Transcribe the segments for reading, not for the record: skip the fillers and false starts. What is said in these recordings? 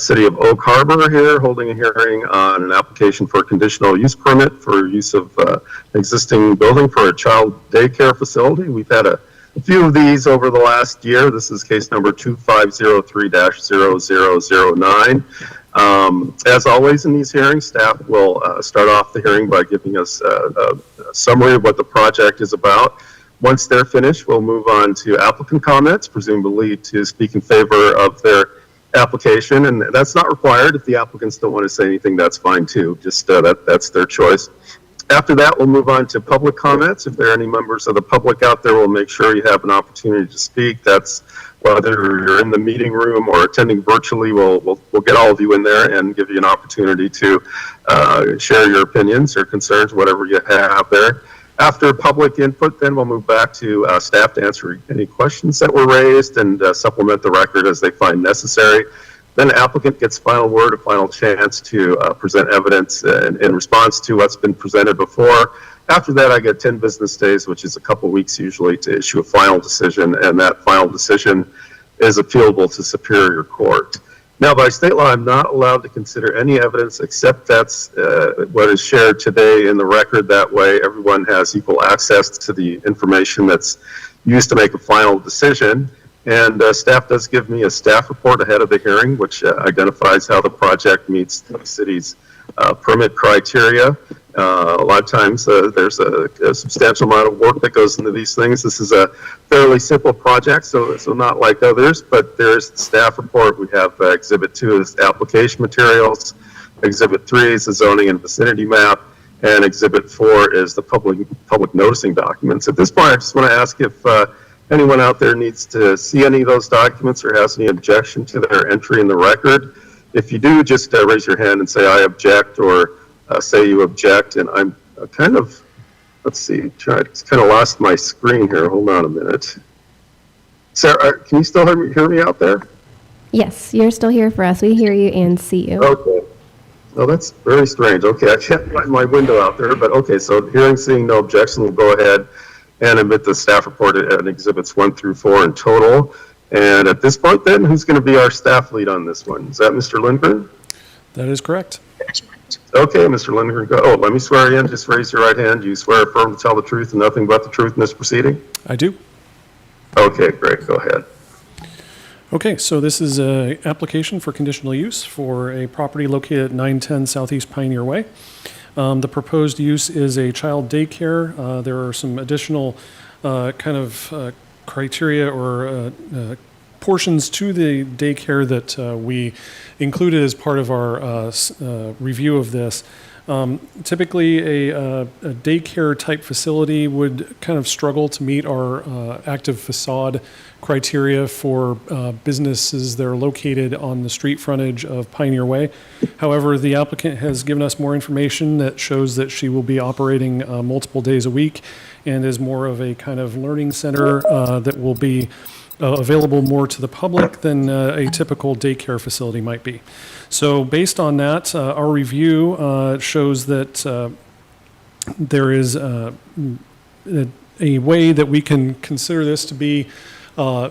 City of Oak Harbor here, holding a hearing on an application for a conditional use permit for use of existing building for a child daycare facility. We've had a few of these over the last year. This is case number 2503-0009. As always in these hearings, staff will start off the hearing by giving us a summary of what the project is about. Once they're finished, we'll move on to applicant comments, presumably to speak in favor of their application, and that's not required. If the applicants don't want to say anything, that's fine too. Just that's their choice. After that, we'll move on to public comments. If there are any members of the public out there, we'll make sure you have an opportunity to speak. That's whether you're in the meeting room or attending virtually, we'll get all of you in there and give you an opportunity to share your opinions or concerns, whatever you have there. After public input, then we'll move back to staff to answer any questions that were raised and supplement the record as they find necessary. Then the applicant gets final word, a final chance to present evidence in response to what's been presented before. After that, I get 10 business days, which is a couple weeks usually, to issue a final decision, and that final decision is appealable to Superior Court. Now, by state law, I'm not allowed to consider any evidence except that's what is shared today in the record. That way, everyone has equal access to the information that's used to make a final decision. And staff does give me a staff report ahead of the hearing, which identifies how the project meets the city's permit criteria. A lot of times there's a substantial amount of work that goes into these things. This is a fairly simple project, so not like others, but there's the staff report. We have Exhibit 2 is application materials, Exhibit 3 is the zoning and vicinity map, and Exhibit 4 is the public noticing documents. At this point, I just want to ask if anyone out there needs to see any of those documents or has any objection to their entry in the record. If you do, just raise your hand and say, I object, or say you object. And I'm kind of, let's see, it's kind of lost my screen here. Hold on a minute. Sarah, can you still hear me out there? Yes, you're still here for us. We hear you and see you. Okay. Oh, that's very strange. Okay, I can't find my window out there, but okay, so hearing, seeing no objection, we'll go ahead and admit the staff report in Exhibits 1 through 4 in total. And at this point then, who's going to be our staff lead on this one? Is that Mr. Lindgren? That is correct. Okay, Mr. Lindgren, go. Oh, let me swear you in. Just raise your right hand. Do you swear affirm to tell the truth and nothing but the truth in this proceeding? I do. Okay, great. Go ahead. Okay, so this is an application for conditional use for a property located at 910 Southeast Pioneer Way. The proposed use is a child daycare. There are some additional criteria or portions to the daycare that we included as part of our review of this. Typically, a daycare type facility would kind of struggle to meet our active facade criteria for businesses that are located on the street frontage of Pioneer Way. However, the applicant has given us more information that shows that she will be operating multiple days a week and is more of a kind of learning center that will be available more to the public than a typical daycare facility might be. So based on that, our review shows that there is a way that we can consider this to be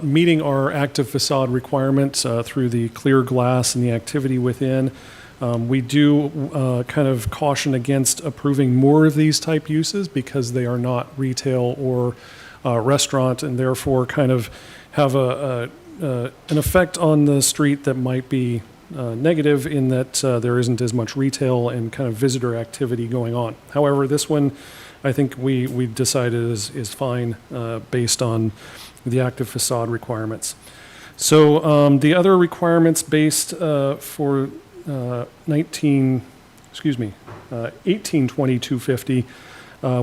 meeting our active facade requirements through the clear glass and the activity within. We do kind of caution against approving more of these type uses because they are not retail or restaurant, and therefore kind of have an effect on the street that might be negative in that there isn't as much retail and kind of visitor activity going on. However, this one I think we decided is fine based on the active facade requirements. So the other requirements based for 182250,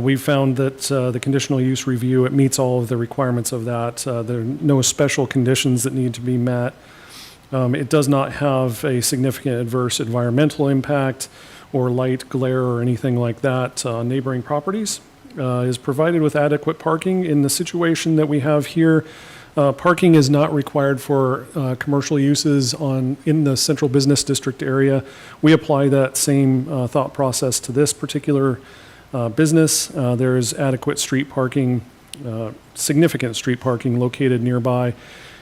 we found that the conditional use review, it meets all of the requirements of that. There are no special conditions that need to be met. It does not have a significant adverse environmental impact or light, glare, or anything like that on neighboring properties. Is provided with adequate parking. In the situation that we have here, parking is not required for commercial uses in the central business district area. We apply that same thought process to this particular business. There is adequate street parking, significant street parking located nearby.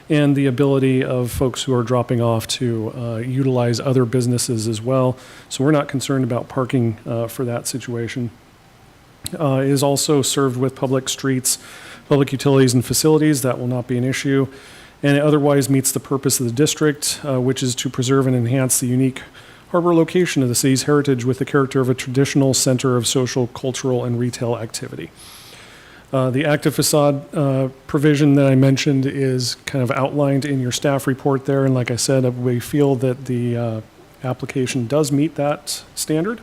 and the ability of folks who are dropping off to utilize other businesses as well. So we're not concerned about parking for that situation. It is also served with public streets, public utilities, and facilities. That will not be an issue. And it otherwise meets the purpose of the district, which is to preserve and enhance the unique harbor location of the city's heritage with the character of a traditional center of social, cultural, and retail activity. The active facade provision that I mentioned is kind of outlined in your staff report there. And like I said, we feel that the application does meet that standard.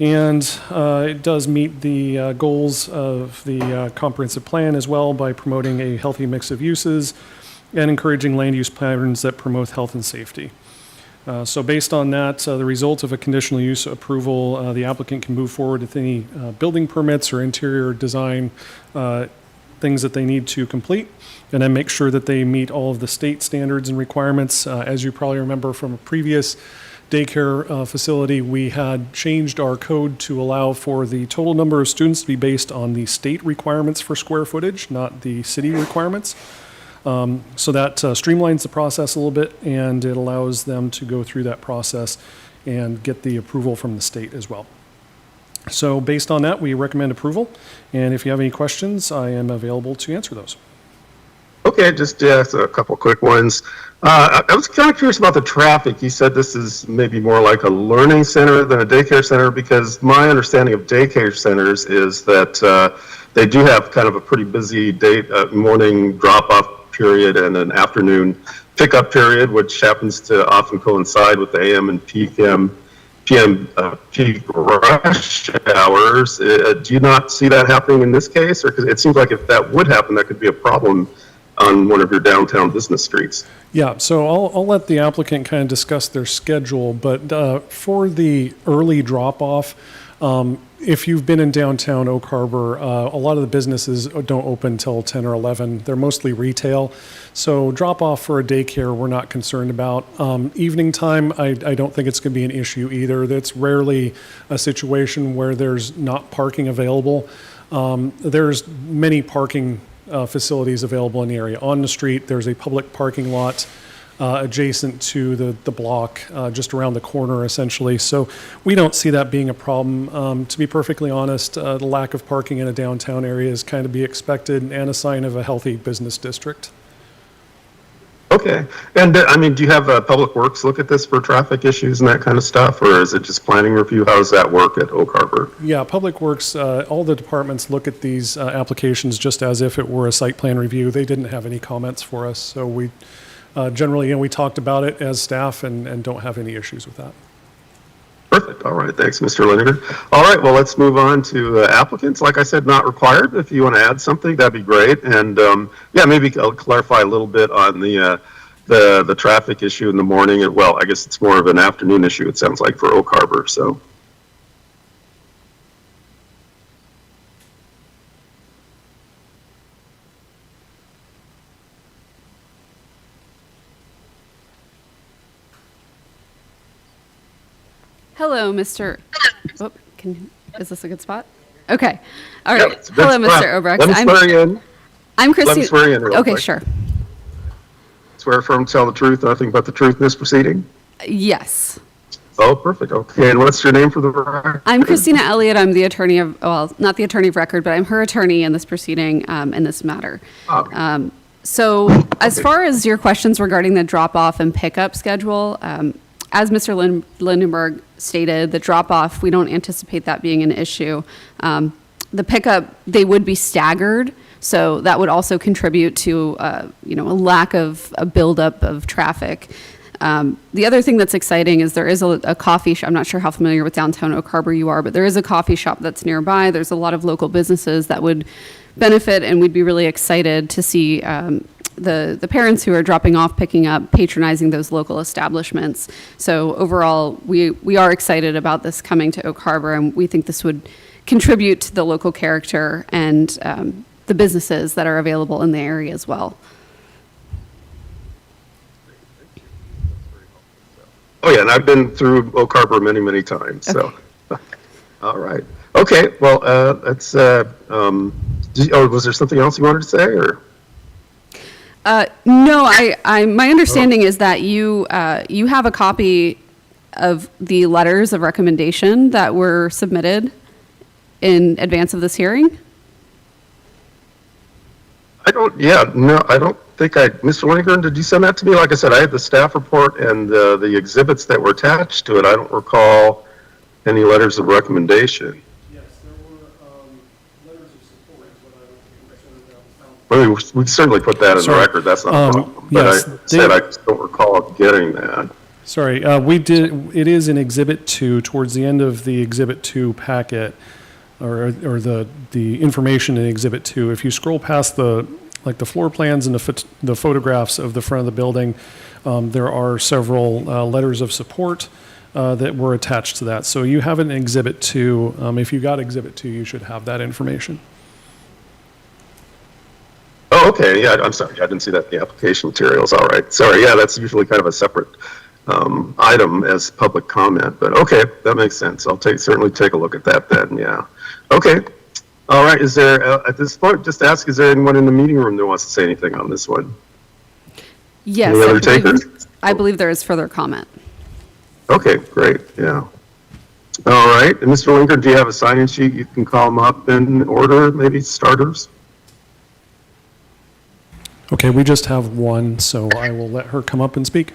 And it does meet the goals of the comprehensive plan as well by promoting a healthy mix of uses and encouraging land use patterns that promote health and safety. So based on that, the result of a conditional use approval, the applicant can move forward with any building permits or interior design things that they need to complete, and then make sure that they meet all of the state standards and requirements. As you probably remember from a previous daycare facility, we had changed our code to allow for the total number of students to be based on the state requirements for square footage, not the city requirements. So that streamlines the process a little bit, and it allows them to go through that process and get the approval from the state as well. So based on that, we recommend approval. And if you have any questions, I am available to answer those. Okay, just a couple quick ones. I was kind of curious about the traffic. You said this is maybe more like a learning center than a daycare center, because my understanding of daycare centers is that they do have kind of a pretty busy morning drop-off period and an afternoon pickup period, which happens to often coincide with the AM and PM peak rush hours. Do you not see that happening in this case? Or, because it seems like if that would happen, that could be a problem on one of your downtown business streets. Yeah, so I'll let the applicant kind of discuss their schedule, but for the early drop-off, if you've been in downtown Oak Harbor, a lot of the businesses don't open until 10 or 11. They're mostly retail. So drop-off for a daycare, we're not concerned about. Evening time, I don't think it's going to be an issue either. That's rarely a situation where there's not parking available. There's many parking facilities available in the area. On the street, there's a public parking lot adjacent to the block, just around the corner, essentially. So we don't see that being a problem. To be perfectly honest, the lack of parking in a downtown area is kind of be expected and a sign of a healthy business district. Okay. And I mean, do you have Public Works look at this for traffic issues and that kind of stuff, or is it just planning review? How does that work at Oak Harbor? Yeah, Public Works, all the departments look at these applications just as if it were a site plan review. They didn't have any comments for us, so we generally, we talked about it as staff and don't have any issues with that. Perfect. All right. Thanks, Mr. Lindiger. All right. Well, let's move on to applicants. Like I said, not required. If you want to add something, that'd be great. And yeah, maybe I'll clarify a little bit on the traffic issue in the morning. Well, I guess it's more of an afternoon issue, it sounds like, for Oak Harbor. So. Hello, Mr. Oh, is this a good spot? Okay. All right. Yep, Hello, Mr. Obrecht. Let me swear you in. I'm Christine. Let me swear you in real Okay, quick. sure. Swear firm, tell the truth, nothing but the truth in this proceeding? Yes. Oh, perfect. Okay. And what's your name for the record? I'm Christina Elliott. I'm the attorney of, well, not the attorney of record, but I'm her attorney in this proceeding, in this matter. Oh. So as far as your questions regarding the drop-off and pickup schedule, as Mr. Lindenberg stated, the drop-off, we don't anticipate that being an issue. The pickup, they would be staggered, so that would also contribute to, a lack of a buildup of traffic. The other thing that's exciting is there is a coffee shop. I'm not sure how familiar with downtown Oak Harbor you are, but there is a coffee shop that's nearby. There's a lot of local businesses that would benefit, and we'd be really excited to see the parents who are dropping off, picking up, patronizing those local establishments. So overall, we are excited about this coming to Oak Harbor, and we think this would contribute to the local character and the businesses that are available in the area as well. Oh, yeah, and I've been through Oak Harbor many, many times, so. All right. Okay, well, was there something else you wanted to say, or? No, my understanding is that you have a copy of the letters of recommendation that were submitted in advance of this hearing. I don't think Mr. Lindgren, did you send that to me? Like I said, I had the staff report and the exhibits that were attached to it. I don't recall any letters of recommendation. Yes, there were letters of support is what I Well, we can certainly put that in the Sorry. record, that's not a problem. But yes, I just don't recall getting that. Sorry, it is in Exhibit 2, towards the end of the Exhibit 2 packet, or the information in Exhibit 2. If you scroll past the floor plans and the photographs of the front of the building, there are several letters of support that were attached to that. So you have an Exhibit 2. If you got Exhibit 2, you should have that information. Oh, okay, yeah, I'm sorry, I didn't see that in the application materials, all right. Sorry, yeah, that's usually kind of a separate item as public comment, but okay, that makes sense. I'll certainly take a look at that then, yeah. Okay, all right, is there, at this point, just ask, is there anyone in the meeting room that wants to say anything on this one? Yes, Any other takers? I believe there is further comment. Okay, great, yeah. All right, and Mr. Linker, do you have a sign-in sheet? You can call them up in order, maybe starters? Okay, we just have one, so I will let her come up and speak.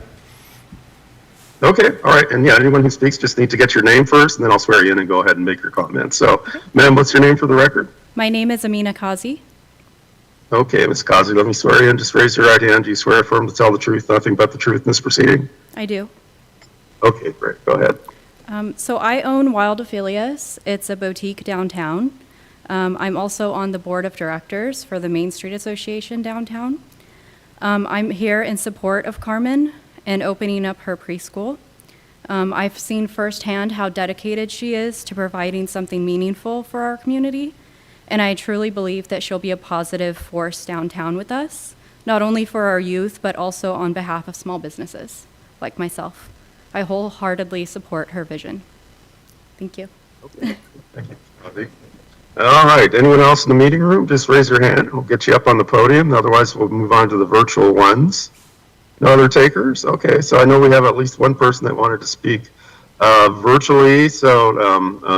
Okay, all right, and yeah, anyone who speaks just need to get your name first, and then I'll swear you in and go ahead and make your comments. So, ma'am, what's your name for the record? My name is Amina Kazi. Okay, Ms. Kazi, let me swear you in. Just raise your right hand. Do you swear affirm to tell the truth, nothing but the truth in this proceeding? I do. Okay, great, go ahead. So I own Wild Aphelias. It's a boutique downtown. I'm also on the board of directors for the Main Street Association downtown. I'm here in support of Carmen and opening up her preschool. I've seen firsthand how dedicated she is to providing something meaningful for our community, and I truly believe that she'll be a positive force downtown with us, not only for our youth, but also on behalf of small businesses like myself. I wholeheartedly support her vision. Thank you. Thank you, Kazi. All right, anyone else in the meeting room, just raise your hand. We'll get you up on the podium. Otherwise, we'll move on to the virtual ones. No other takers? Okay, so I know we have at least one person that wanted to speak virtually. So,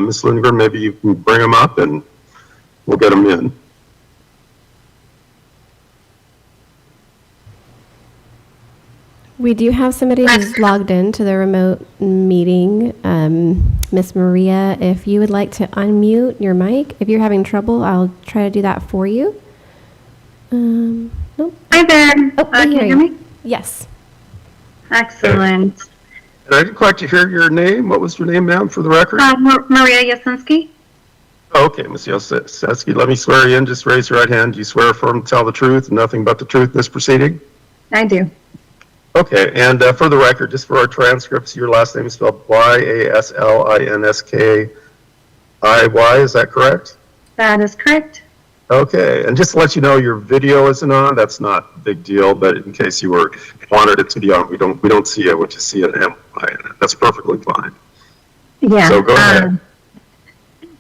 Ms. Lindgren, maybe you can bring them up and we'll get them in. We do have somebody who's logged in to the remote meeting. Miss Maria, if you would like to unmute your mic, if you're having trouble, I'll try to do that for you. Nope. Hi there. Oh, I Can you hear me? Yes. Excellent. And I didn't quite hear your name. What was your name, ma'am, for the record? Maria Yasinski. Okay, Ms. Yosetsky, let me swear you in. Just raise your right hand. Do you swear affirm to tell the truth and nothing but the truth in this proceeding? I do. Okay, and for the record, just for our transcripts, your last name is spelled Y-A-S-L-I-N-S-K-I-Y, is that correct? That is correct. Okay, and just to let you know, your video isn't on. That's not a big deal, but in case you wanted it to be on, we don't see it. We just see an amplify in it. That's perfectly fine. Yeah. So go ahead.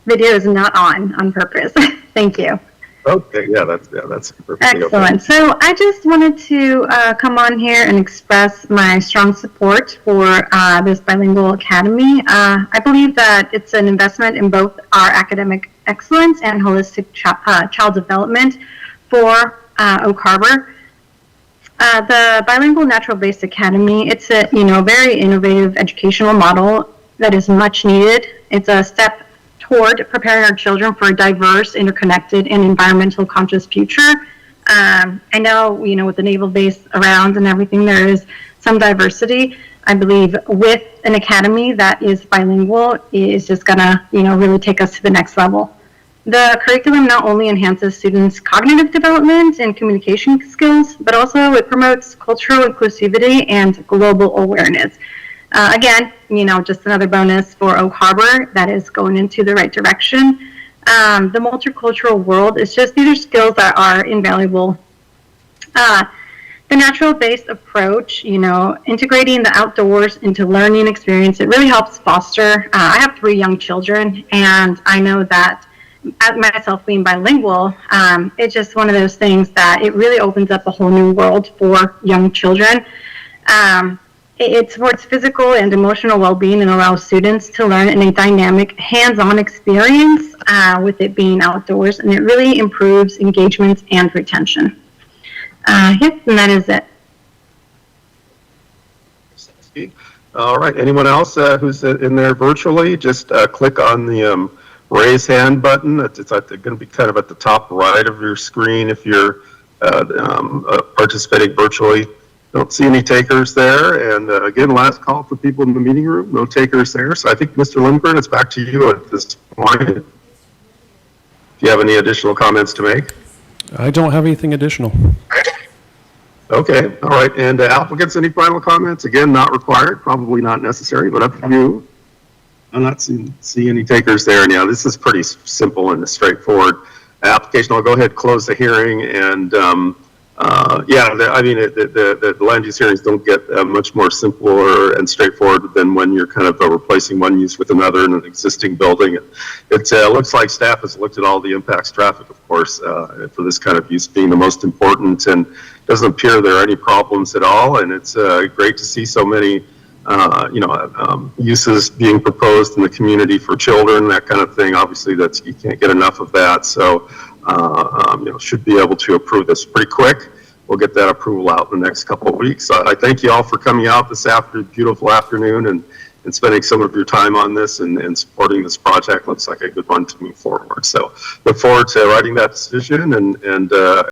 Video is not on purpose. Thank you. Okay, yeah, that's perfectly Excellent. okay. So I just wanted to come on here and express my strong support for this bilingual academy. I believe that it's an investment in both our academic excellence and holistic child development for Oak Harbor. The Bilingual Natural-Based Academy, it's a very innovative educational model that is much needed. It's a step toward preparing our children for a diverse, interconnected, and environmental conscious future. I know, with the naval base around and everything, there is some diversity. I believe with an academy that is bilingual is just gonna, really take us to the next level. The curriculum not only enhances students' cognitive development and communication skills, but also it promotes cultural inclusivity and global awareness. Again, just another bonus for Oak Harbor that is going into the right direction. The multicultural world is just, these are skills that are invaluable. The natural-based approach, integrating the outdoors into learning experience, it really helps foster. I have 3 young children, and I know that as myself being bilingual, it's just one of those things that it really opens up a whole new world for young children. It supports physical and emotional well-being and allows students to learn in a dynamic, hands-on experience with it being outdoors, and it really improves engagement and retention. Yep, and that is it. All right, anyone else who's in there virtually, just click on the raise hand button. It's going to be kind of at the top right of your screen if you're participating virtually. Don't see any takers there. And again, last call for people in the meeting room. No takers there. So I think, Mr. Lindgren, it's back to you at this point. If you have any additional comments to make. I don't have anything additional. Okay, all right. And applicants, any final comments? Again, not required, probably not necessary, but up to you. I'm not seeing any takers there. Now, this is pretty simple and straightforward application. I'll go ahead and close the hearing. And the land use hearings don't get much more simpler and straightforward than when you're kind of replacing one use with another in an existing building. It looks like staff has looked at all the impacts, traffic, of course, for this kind of use being the most important, and it doesn't appear there are any problems at all. And it's great to see so many uses being proposed in the community for children, that kind of thing. Obviously, you can't get enough of that. So, should be able to approve this pretty quick. We'll get that approval out in the next couple of weeks. I thank you all for coming out this beautiful afternoon and spending some of your time on this and supporting this project. Looks like a good one to move forward. So look forward to writing that decision and